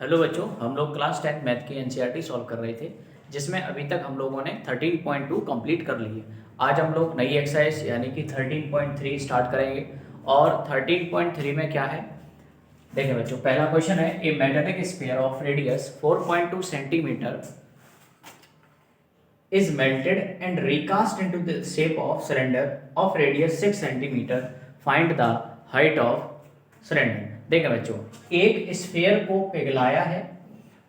Hello बच्चों, हम लोग क्लास 10 मैथ की एनसीईआरटी सॉल्व कर रहे थे, जिसमें अभी तक हम लोगों ने 13.2 कंप्लीट कर ली है। आज हम लोग नई एक्सरसाइज यानी कि 13.3 स्टार्ट करेंगे। और 13.3 में क्या है, देखिए बच्चों, पहला क्वेश्चन है a metallic sphere of radius 4.2 centimetre is melted and recast into the shape of cylinder of radius 6 centimeter. Find the height of cylinder. देखें बच्चों, एक स्फीयर को पिघलाया है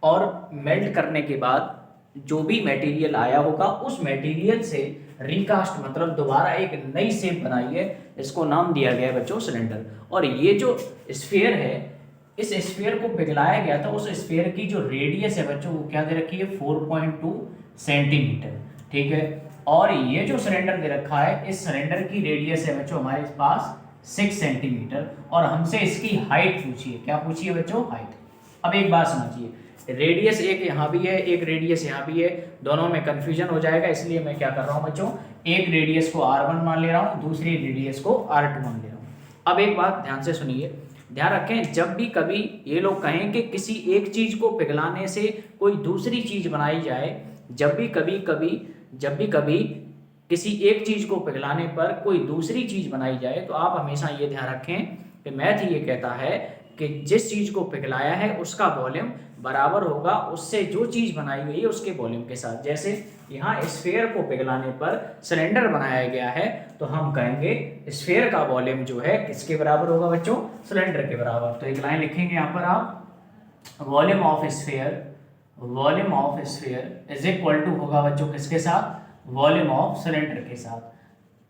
और मेल्ट करने के बाद जो भी मटेरियल आया होगा उस मटेरियल से रिकास्ट मतलब दोबारा एक नई शेप बनाई है। इसको नाम दिया गया है बच्चों सिलेंडर। और ये जो स्फीयर है, इस स्फीयर को पिघलाया गया था, उस स्फीयर की जो रेडियस है बच्चों वो क्या दे रखी है 4.2 सेंटीमीटर। ठीक है। और ये जो सिलेंडर दे रखा है, इस सिलेंडर की रेडियस है बच्चों हमारे पास 6 सेंटीमीटर। और हमसे इसकी हाइट पूछी है। क्या पूछी है बच्चों? हाइट। अब एक बात समझिए, रेडियस एक यहाँ भी है, एक रेडियस यहाँ भी है, दोनों में कंफ्यूजन हो जाएगा, इसलिए मैं क्या कर रहा हूँ बच्चों, एक रेडियस को R1 मान ले रहा हूँ, दूसरी रेडियस को R2 मान ले रहा हूँ। अब एक बात ध्यान से सुनिए, ध्यान रखें, जब भी कभी ये लोग कहें कि किसी एक चीज को पिघलाने से कोई दूसरी चीज बनाई जाए, जब भी कभी किसी एक चीज को पिघलाने पर कोई दूसरी चीज बनाई जाए, तो आप हमेशा ये ध्यान रखें कि मैथ ये कहता है कि जिस चीज को पिघलाया है उसका वॉल्यूम बराबर होगा उससे जो चीज बनाई हुई है उसके वॉल्यूम के साथ। जैसे यहाँ स्फीयर को पिघलाने पर सिलेंडर बनाया गया है, तो हम कहेंगे स्फीयर का वॉल्यूम जो है किसके बराबर होगा बच्चों? सिलेंडर के बराबर। तो एक लाइन लिखेंगे यहाँ पर आप, volume of sphere is equal to होगा बच्चों किसके साथ? वॉल्यूम ऑफ सिलेंडर के साथ।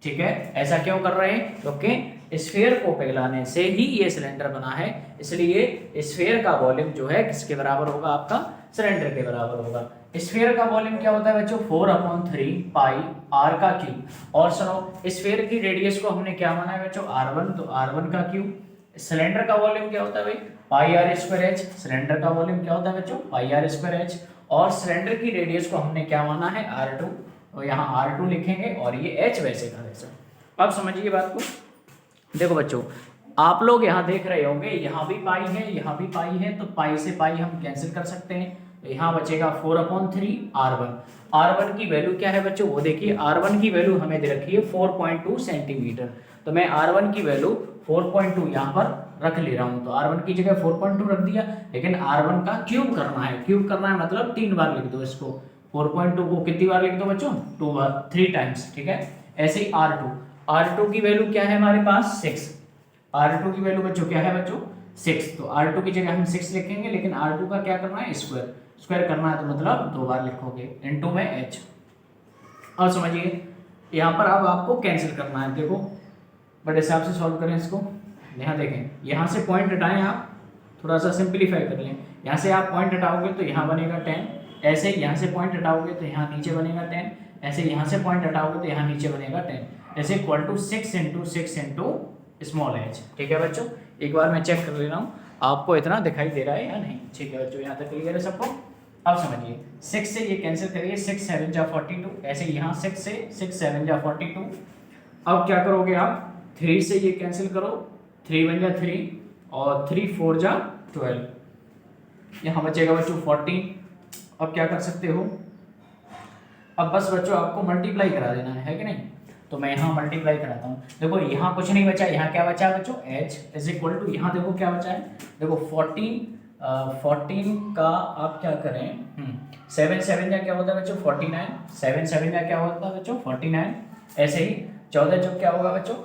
ठीक है। ऐसा क्यों कर रहे हैं? क्योंकि स्फीयर को पिघलाने से ही ये सिलेंडर बना है, इसलिए स्फीयर का वॉल्यूम जो है किसके बराबर होगा? आपका सिलेंडर के बराबर होगा। स्फीयर का वॉल्यूम क्या होता है बच्चों? 4/3 पाई आर का क्यूब। और सुनो, स्फीयर की रेडियस को हमने क्या माना है बच्चों? R1, तो R1 का क्यूब। सिलेंडर का वॉल्यूम क्या होता है भाई? पाई आर स्क्वायर एच। सिलेंडर का वॉल्यूम क्या होता है बच्चों? पाई आर स्क्वायर एच। और सिलेंडर की रेडियस को हमने क्या माना है? R2, तो यहाँ R2 लिखेंगे और ये H वैसे का वैसा। अब समझिए बात को। देखो बच्चों, आप लोग यहाँ देख रहे होंगे, यहाँ भी पाई है, यहाँ भी पाई है, तो पाई से पाई हम कैंसिल कर सकते हैं। तो यहाँ बचेगा 4/3 R1। R1 की वैल्यू क्या है बच्चों? वो देखिए, R1 की वैल्यू हमें दे रखी है 4.2 सेंटीमीटर। तो मैं R1 की वैल्यू 4.2 यहाँ पर रख ले रहा हूँ। तो R1 की जगह 4.2 रख दिया, लेकिन R1 का क्यूब करना है। क्यूब करना है मतलब 3 बार लिख दो इसको। 4.2 को कितनी बार लिख दो बच्चों? 2 बार, 3 टाइम्स। ठीक है। ऐसे ही R2 की वैल्यू क्या है हमारे पास? 6। R2 की वैल्यू बच्चों क्या है बच्चों? 6। तो R2 की जगह हम 6 लिखेंगे, लेकिन R2 का क्या करना है? स्क्वायर करना है, तो मतलब 2 बार लिखोगे, इनटू में H। अब समझिए, यहाँ पर अब आपको कैंसिल करना है। देखो बड़े हिसाब से सॉल्व करें इसको। यहाँ देखें, यहाँ से पॉइंट हटाएं, आप थोड़ा सा सिंप्लीफाई कर लें। यहाँ से आप पॉइंट हटाओगे तो यहाँ बनेगा 10, ऐसे यहाँ से पॉइंट हटाओगे तो यहाँ नीचे बनेगा 10, ऐसे यहाँ से पॉइंट हटाओगे तो यहाँ नीचे बनेगा 10। ऐसे इक्वल टू 6 × 6 × स्मॉल h। ठीक है बच्चों, एक बार मैं चेक कर ले रहा हूँ आपको इतना दिखाई दे रहा है या नहीं। ठीक है बच्चों, यहाँ तक क्लियर है सबको? अब समझिए, 6 से ये कैंसिल करिए, 6 7 जा 42, ऐसे यहाँ 6 से 6 7 जा 42। अब क्या करोगे आप? 3 से ये कैंसिल करो, 3 1 जा 3 और 3 4 जा 12, यहाँ बचेगा बच्चों 14। अब क्या कर सकते हो? अब बस बच्चों आपको मल्टीप्लाई करा देना है कि नहीं? तो मैं यहाँ मल्टीप्लाई कराता हूँ। देखो यहाँ कुछ नहीं बचा, यहाँ क्या बचा है बच्चों? h इज इक्वल टू, यहाँ देखो क्या बचा है, देखो 14 का आप क्या करें, 7 7 का क्या होता है बच्चों? 49। 7 7 का क्या होता है बच्चों? 49। ऐसे ही 14 जो क्या होगा बच्चों?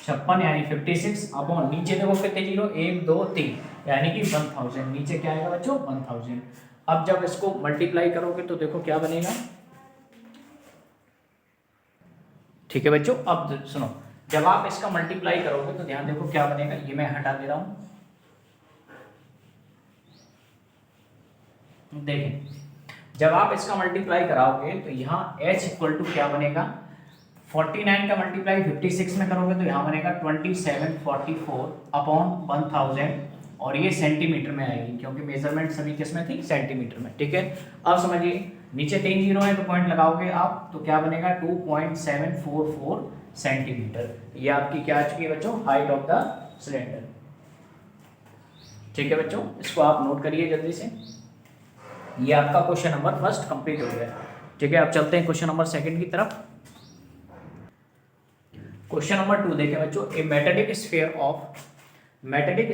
56 यानी 56 अपॉन, नीचे देखो कितने जीरो, 1 2 3 यानी कि 1000। नीचे क्या आएगा बच्चों? 1000। अब जब इसको मल्टीप्लाई करोगे तो देखो क्या बनेगा। ठीक है बच्चों, अब सुनो, जब आप इसका मल्टीप्लाई करोगे तो ध्यान देखो क्या बनेगा। ये मैं हटा दे रहा हूं, देखें, जब आप इसका मल्टीप्लाई कराओगे तो यहाँ h इक्वल टू क्या बनेगा? 49 का मल्टीप्लाई 56 में करोगे तो यहाँ बनेगा 2744 अपॉन 1000, और ये सेंटीमीटर में आएगी क्योंकि मेजरमेंट सभी किसमें थी? सेंटीमीटर में। ठीक है। अब समझिए, नीचे 3 जीरो है तो पॉइंट लगाओगे आप तो क्या बनेगा? 2.744 सेंटीमीटर। ये आपकी क्या आ चुकी है बच्चों? Height of the cylinder. ठीक है बच्चों, इसको आप नोट करिए जल्दी से। ये आपका क्वेश्चन नंबर फर्स्ट कंप्लीट हो गया। ठीक है, अब चलते हैं क्वेश्चन नंबर सेकंड की तरफ। क्वेश्चन नंबर 2 देखें बच्चों, a metallic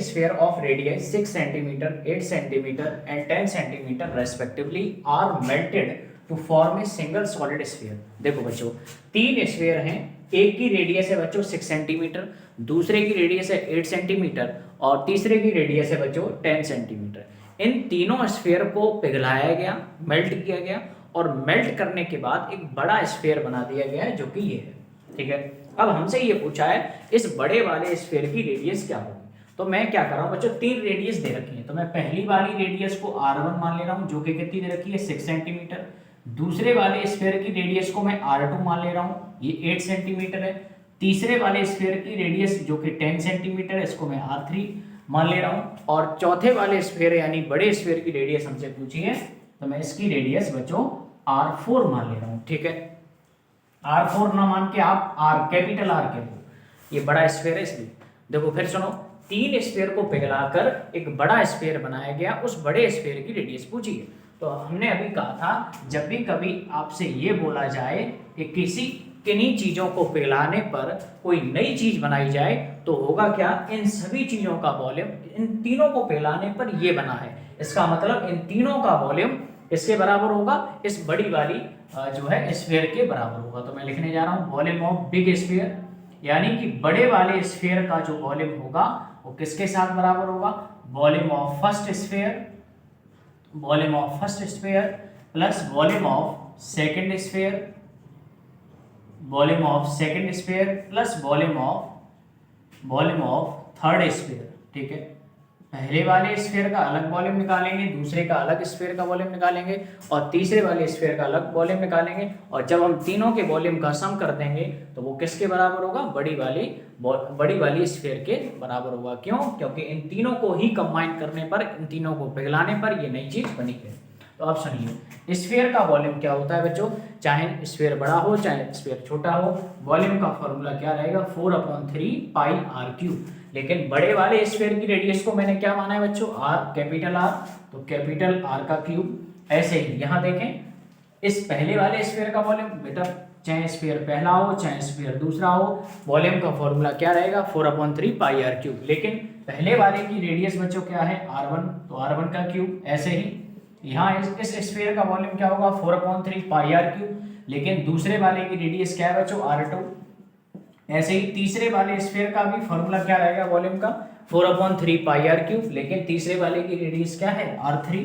sphere of radius 6 centimetre, 8 centimetre and 10 centimetre respectively are melted to form a single solid sphere. देखो बच्चों, 3 स्फीयर हैं, एक की रेडियस है बच्चों 6 सेंटीमीटर, दूसरे की रेडियस है 8 सेंटीमीटर और तीसरे की रेडियस है बच्चों 10 सेंटीमीटर। इन तीनों स्फीयर को पिघलाया गया, मेल्ट किया गया और मेल्ट करने के बाद एक बड़ा स्फीयर बना दिया गया है जो कि ये है। ठीक है, अब हमसे ये पूछा है इस बड़े वाले स्फीयर की रेडियस क्या होगी। तो मैं क्या कर रहा हूँ बच्चों, 3 रेडियस दे रखी है, तो मैं पहली वाली रेडियस को R1 मान ले रहा हूँ जो कि कितनी दे रखी है 6 सेंटीमीटर। दूसरे वाले स्फीयर की रेडियस को मैं R2 मान ले रहा हूँ, ये 8 सेंटीमीटर है। तीसरे वाले स्फीयर की रेडियस जो कि 10 सेंटीमीटर है, इसको मैं R3 मान ले रहा हूँ। और चौथे वाले स्फीयर यानी बड़े स्फीयर की रेडियस हमसे पूछी है, तो मैं इसकी रेडियस बच्चों R4 मान ले रहा हूँ। ठीक है, R4 ना मान के आप कैपिटल R के हो, ये बड़ा स्फीयर है इसलिए। देखो फिर सुनो, 3 स्फीयर को पिघलाकर एक बड़ा स्फीयर बनाया गया, उस बड़े स्फीयर की रेडियस पूछी है। तो हमने अभी कहा था जब भी कभी आपसे ये बोला जाए कि किन्हीं चीजों को पिघलाने पर कोई नई चीज बनाई जाए तो होगा क्या, इन सभी चीजों का वॉल्यूम इन तीनों को पिघलाने पर ये बना है, इसका मतलब इन तीनों का वॉल्यूम इसके बराबर होगा, इस बड़ी वाली जो है स्फीयर के बराबर होगा। तो मैं लिखने जा रहा हूँ वॉल्यूम ऑफ बिग स्फीयर, यानी कि बड़े वाले स्फीयर का जो वॉल्यूम होगा वो किसके साथ बराबर होगा, volume of first sphere plus volume of second sphere plus volume of third sphere. ठीक है, पहले वाले स्फीयर का अलग वॉल्यूम निकालेंगे, दूसरे का अलग स्फीयर का वॉल्यूम निकालेंगे और तीसरे वाले स्फीयर का अलग वॉल्यूम निकालेंगे, और जब हम तीनों के वॉल्यूम का सम कर देंगे तो वो किसके बराबर होगा, बड़ी वाली स्फीयर के बराबर होगा। क्यों, क्योंकि इन तीनों को ही कंबाइन करने पर, इन तीनों को पिघलाने पर ये नई चीज बनी है। तो अब सुनिए, स्फीयर का वॉल्यूम क्या होता है बच्चों, चाहे स्फीयर बड़ा हो चाहे स्फीयर छोटा हो, वॉल्यूम का फॉर्मूला क्या रहेगा 4/3 पाई r³। लेकिन बड़े वाले स्फीयर की रेडियस को मैंने क्या माना है बच्चों, कैपिटल R, तो कैपिटल R का क्यूब। ऐसे ही यहाँ देखें, इस पहले वाले स्फीयर का वॉल्यूम, बेटा चाहे स्फीयर पहला हो चाहे स्फीयर दूसरा हो, वॉल्यूम का फॉर्मूला क्या रहेगा 4/3 पाई r³। लेकिन पहले वाले की रेडियस बच्चों क्या है R1, तो R1 का क्यूब। ऐसे ही यहाँ इस स्फीयर का वॉल्यूम क्या होगा 4/3 पाई r³, लेकिन दूसरे वाले की रेडियस क्या है बच्चों R2। ऐसे ही तीसरे वाले स्फीयर का भी फॉर्मूला क्या रहेगा वॉल्यूम का 4/3 पाई r³, लेकिन तीसरे वाले की रेडियस क्या है R3।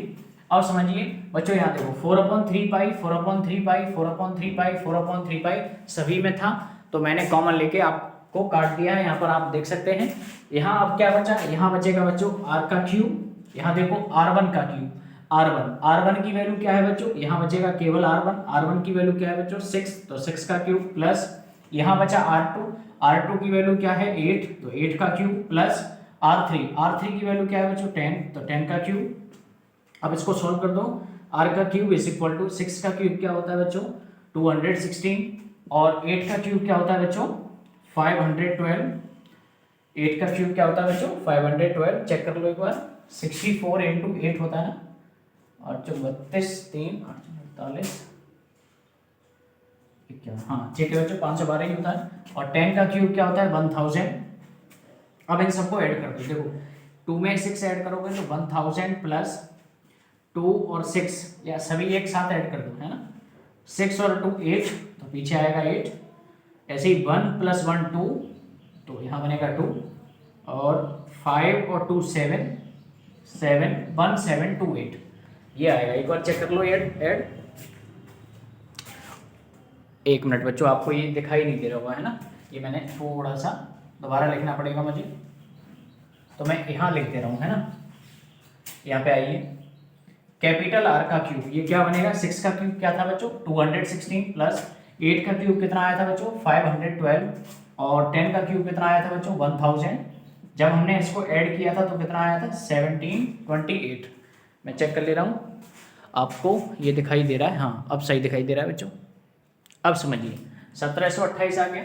अब समझिए बच्चों, यहाँ देखो 4/3 पाई 4/3 पाई 4/3 पाई 4/3 पाई सभी में था, तो मैंने कॉमन लेके आपको काट दिया है। यहाँ पर आप देख सकते हैं, यहाँ अब क्या बचा, यहाँ बचेगा बच्चों R का क्यूब। यहाँ देखो R1 का क्यूब, R1 की वैल्यू क्या है बच्चों, यहाँ बचेगा केवल R1 की वैल्यू क्या है बच्चों 6, तो 6 का क्यूब प्लस यहाँ बचा R2 की वैल्यू क्या है 8, तो 8 का क्यूब प्लस R3 की वैल्यू क्या है बच्चों 10, तो 10 का क्यूब। अब इसको सॉल्व कर दो, R का क्यूब इज इक्वल टू 6 का क्यूब क्या होता है बच्चों 216 और 8 का क्यूब क्या होता है बच्चों 512। 8 का क्यूब क्या होता है बच्चों 512, चेक कर लो एक बार, 64 इंटू 8 होता है ना, 832 3 848 51, हाँ ठीक है बच्चों 512 ही होता है। और 10 का क्यूब क्या होता है 1000। अब इन सबको ऐड कर दो, देखो 2 में 6 ऐड करोगे तो 1000 प्लस 2 और 6, या सभी एक साथ ऐड कर दो, है ना, 6 और 2 8, तो पीछे आएगा 8। ऐसे ही 1 + 1 2, तो यहाँ बनेगा 2, और 5 और 2 7 1 7 2 8, ये आएगा। एक बार चेक कर लो ऐड। एक मिनट बच्चों, आपको ये दिखाई नहीं दे रहा होगा, है ना, ये मैंने थोड़ा सा दोबारा लिखना पड़ेगा मुझे, तो मैं यहाँ लिख दे रहा हूँ, है ना। यहाँ पे आइए, कैपिटल R का क्यूब, ये क्या बनेगा 6 का क्यूब क्या था बच्चों 216 प्लस 8 का क्यूब कितना आया था बच्चों 512, और 10 का क्यूब कितना आया था बच्चों 1000। जब हमने इसको ऐड किया था तो कितना आया था 1728। मैं चेक कर ले रहा हूँ, आपको ये दिखाई दे रहा है, हाँ अब सही दिखाई दे रहा है बच्चों। अब समझिए 1728 आ गया।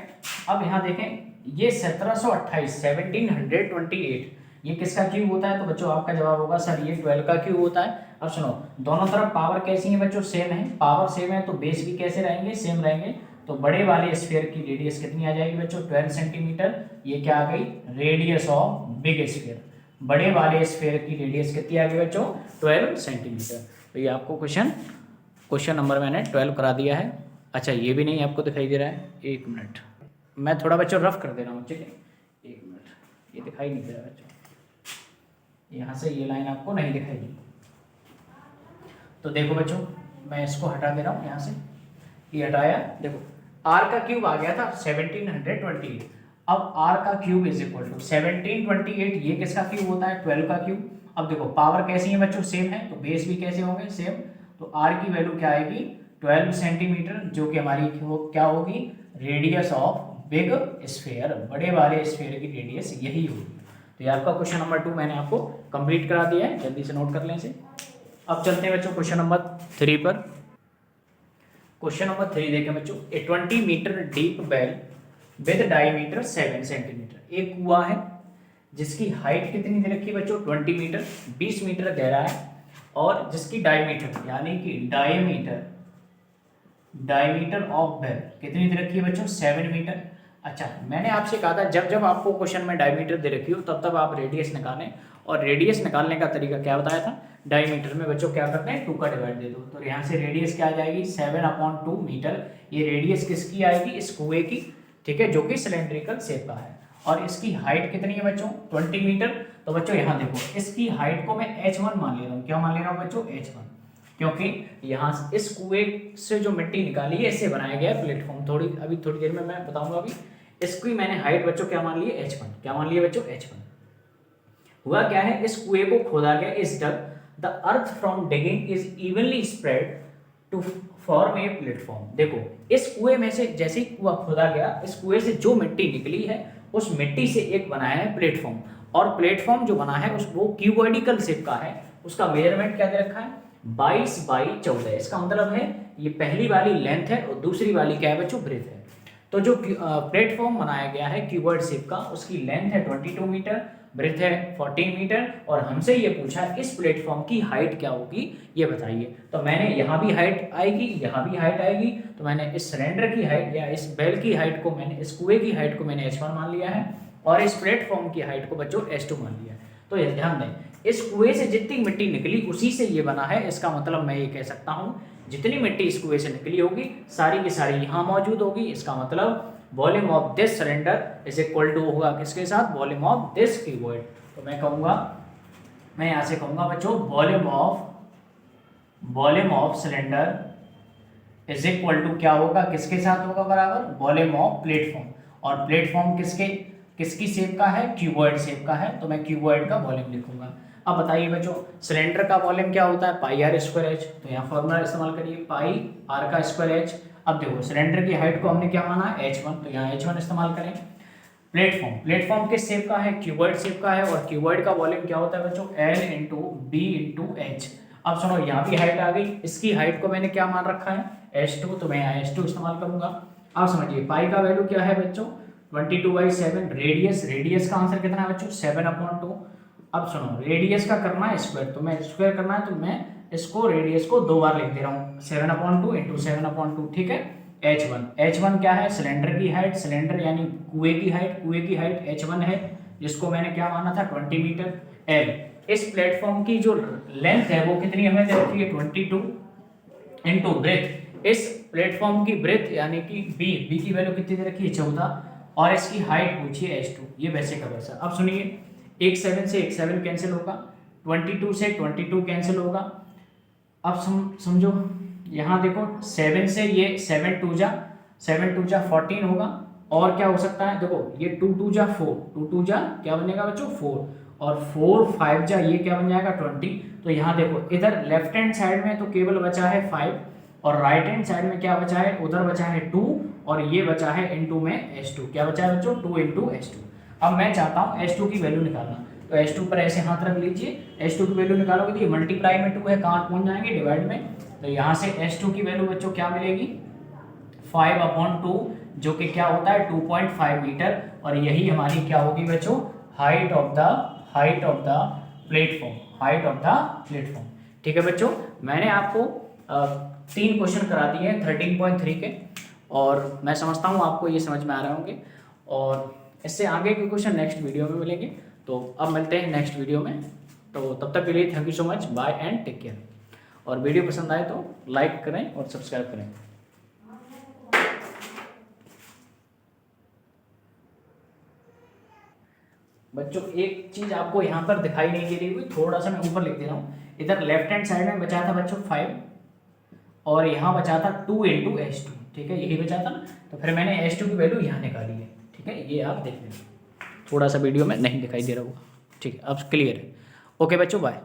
अब यहाँ देखें, ये 1728 1728 ये किसका क्यूब होता है? तो बच्चों आपका जवाब होगा सर ये 12 का क्यूब होता है। अब सुनो, दोनों तरफ पावर कैसी है बच्चों? सेम है। पावर सेम है तो बेस भी कैसे रहेंगे? सेम रहेंगे। तो बड़े वाले स्फीयर की रेडियस कितनी आ जाएगी बच्चों? 12 सेंटीमीटर। ये क्या आ गई? Radius of big sphere. बड़े वाले स्फीयर की रेडियस कितनी आ गई बच्चों? 12 सेंटीमीटर। तो ये आपको क्वेश्चन नंबर मैंने 12 करा दिया है। अच्छा, ये भी नहीं आपको दिखाई दे रहा है, एक मिनट, मैं थोड़ा बच्चों रफ कर दे रहा हूँ, ठीक है, एक मिनट, ये दिखाई नहीं दे रहा बच्चों, यहाँ से ये लाइन आपको नहीं दिखाई दी। तो देखो बच्चों, मैं इसको हटा दे रहा हूँ यहाँ से, ये हटाया, देखो r का क्यूब आ गया था 1728। अब r का क्यूब इज इक्वल टू 1728, ये किसका क्यूब होता है? 12 का क्यूब। अब देखो पावर कैसी है बच्चों? सेम है, तो बेस भी कैसे होंगे? सेम। तो r की वैल्यू क्या आएगी? 12 सेंटीमीटर, जो कि हमारी क्या होगी? रेडियस ऑफ बिग स्फीयर, बड़े वाले स्फीयर की रेडियस यही होगी। तो ये आपका क्वेश्चन नंबर 2 मैंने आपको कंप्लीट करा दिया है, जल्दी से नोट कर लें इसे। अब चलते हैं बच्चों क्वेश्चन नंबर 3 पर। क्वेश्चन नंबर 3 देखें बच्चों, a 20 metre deep well with diameter 7 centimetre. एक कुआं है जिसकी हाइट कितनी दे रखी है बच्चों? 20 मीटर, 20 मीटर गहरा है, और जिसकी डायमीटर यानी कि डायमीटर ऑफ वेल कितनी दे रखी है बच्चों? 7 मीटर। अच्छा, मैंने आपसे कहा था जब जब आपको क्वेश्चन में डायमीटर दे रखी हो तब तब आप रेडियस निकालें, और रेडियस निकालने का तरीका क्या बताया था? डायमीटर में बच्चों क्या करते हैं? 2 का डिवाइड दे दो, तो यहाँ से रेडियस क्या आ जाएगी? 7/2 मीटर। ये रेडियस किसकी आएगी? इस कुएं की, ठीक है, जो कि सिलेंड्रिकल शेप का है। और इसकी हाइट कितनी है बच्चों? 20 मीटर। तो बच्चों यहाँ देखो, इसकी हाइट को मैं h1 मान ले रहा हूँ। क्या मान ले रहा हूँ बच्चों? h1, क्योंकि यहाँ इस कुएं से जो मिट्टी निकाली है इससे बनाया गया है प्लेटफॉर्म। अभी थोड़ी देर में मैं बताऊंगा। अभी इसकी मैंने हाइट बच्चों क्या मान ली है? h1। क्या मान लिया बच्चों? h1। हुआ क्या है, इस कुएं को खोदा गया, इस dug the earth from digging is evenly spread to form a platform. देखो, इस कुएं में से जैसे ही कुआं खोदा गया, इस कुएं से जो मिट्टी निकली है उस मिट्टी से एक बनाया है प्लेटफॉर्म, और प्लेटफॉर्म जो बना है वो क्यूबॉइडिकल शेप का है। उसका मेजरमेंट क्या दे रखा है? 22/14। इसका मतलब है ये पहली वाली लेंथ है और दूसरी वाली क्या है बच्चों? ब्रेथ है। तो जो प्लेटफॉर्म बनाया गया है क्यूबॉइड शेप का, उसकी लेंथ है 22 मीटर, ब्रेथ है 14 मीटर, और हमसे ये पूछा इस प्लेटफॉर्म की हाइट क्या होगी ये बताइए। तो मैंने यहाँ भी हाइट आएगी, यहाँ भी हाइट आएगी, तो मैंने इस सिलेंडर की हाइट या इस बेल की हाइट को, मैंने इस कुएं की हाइट को मैंने h1 मान लिया है, और इस प्लेटफॉर्म की हाइट को बच्चों h2 मान लिया है। तो ये ध्यान दें, इस कुएं से जितनी मिट्टी निकली उसी से ये बना है। इसका मतलब मैं ये कह सकता हूँ जितनी मिट्टी इस कुएं से निकली होगी सारी की सारी यहाँ मौजूद होगी। इसका मतलब volume of this cylinder is equal to होगा किसके साथ? Volume of this cuboid. तो मैं कहूँगा, मैं यहाँ से कहूँगा बच्चों volume of cylinder is equal to क्या होगा? किसके साथ होगा बराबर? Volume of platform. और प्लेटफॉर्म किसकी शेप का है? क्यूबॉइड शेप का है, तो मैं क्यूबॉइड का वॉल्यूम लिखूंगा। अब बताइए बच्चों, सिलेंडर का वॉल्यूम क्या होता है? πr²h। तो यहाँ फॉर्मूला इस्तेमाल करिए, πr²h। अब देखो, सिलेंडर की हाइट को हमने क्या माना है? h1, तो यहाँ h1 इस्तेमाल करें। प्लेटफॉर्म किस शेप का है? क्यूबॉइड शेप का है, और क्यूबॉइड का वॉल्यूम क्या होता है बच्चों? L × B × h। अब सुनो, यहाँ भी हाइट आ गई, इसकी हाइट को मैंने क्या मान रखा है? h2, तो मैं यहाँ h2 इस्तेमाल करूंगा। अब समझिए, पाई का वैल्यू क्या है बच्चों? 22/7। रेडियस का आंसर कितना है बच्चों? 7/2। अब सुनो, रेडियस का करना है स्क्वायर, तो मैं स्क्वायर करना है, तो मैं इसको रेडियस को 2 बार लिख दे रहा हूँ, 7/2 × 7/2, ठीक है। h1 क्या है? सिलेंडर की हाइट, सिलेंडर यानी कुएं की हाइट h1 है, जिसको मैंने क्या माना था? 20 मीटर। l, इस प्लेटफॉर्म की जो लेंथ है वो कितनी हमें दे रखी है? 22 × ब्रेथ। इस प्लेटफॉर्म की ब्रेथ यानी कि b की वैल्यू कितनी दे रखी है? 14, और इसकी हाइट पूछिए h2। ये वैसे का वैसा। अब सुनिए, एक 7 से एक 7 कैंसिल होगा, 22 से 22 कैंसिल होगा। अब समझो, यहाँ देखो, 7 से ये 7 2 जा 14 होगा, और क्या हो सकता है? देखो, ये 2 2 जा 4, 2 2 जा क्या बनेगा बच्चों? 4, और 4 5 जा ये क्या बन जाएगा? 20। तो यहाँ देखो, इधर लेफ्ट हैंड साइड में तो केवल बचा है 5, और राइट हैंड साइड में क्या बचा है? उधर बचा है 2, और ये बचा है इनटू में h2। क्या बचा है बच्चों? 2 × h2। अब मैं चाहता हूँ h2 की वैल्यू निकालना, तो h2 पर ऐसे हाथ रख लीजिए, h2 की वैल्यू निकालोगे तो ये मल्टीप्लाई में 2 है, कहाँ पहुँच जाएंगे? डिवाइड में। तो यहाँ से h2 की वैल्यू बच्चों क्या मिलेगी? 5/2, जो कि क्या होता है? 2.5 मीटर, और यही हमारी क्या होगी बच्चों? Height height of the platform, height of the platform. ठीक है बच्चों, मैंने आपको 3 क्वेश्चन करा दिए हैं 13.3 के, और मैं समझता हूँ आपको ये समझ में आ रहे होंगे, और इससे आगे के क्वेश्चन नेक्स्ट वीडियो में मिलेंगे। तो अब मिलते हैं नेक्स्ट वीडियो में, तो तब तक के लिए thank you so much, bye and take care. और वीडियो पसंद आए तो लाइक करें और सब्सक्राइब करें। बच्चों एक चीज़ आपको यहाँ पर दिखाई नहीं दे रही हुई, थोड़ा सा मैं ऊपर लिख दे रहा हूँ। इधर लेफ्ट हैंड साइड में बचा था बच्चों 5, और यहाँ बचा था 2 × H2, ठीक है, यही बचा था ना, तो फिर मैंने H2 की वैल्यू यहाँ निकाली है। ठीक है, ये आप देख लें, थोड़ा सा वीडियो में नहीं दिखाई दे रहा होगा। ठीक है, अब क्लियर है। ओके बच्चों, बाय।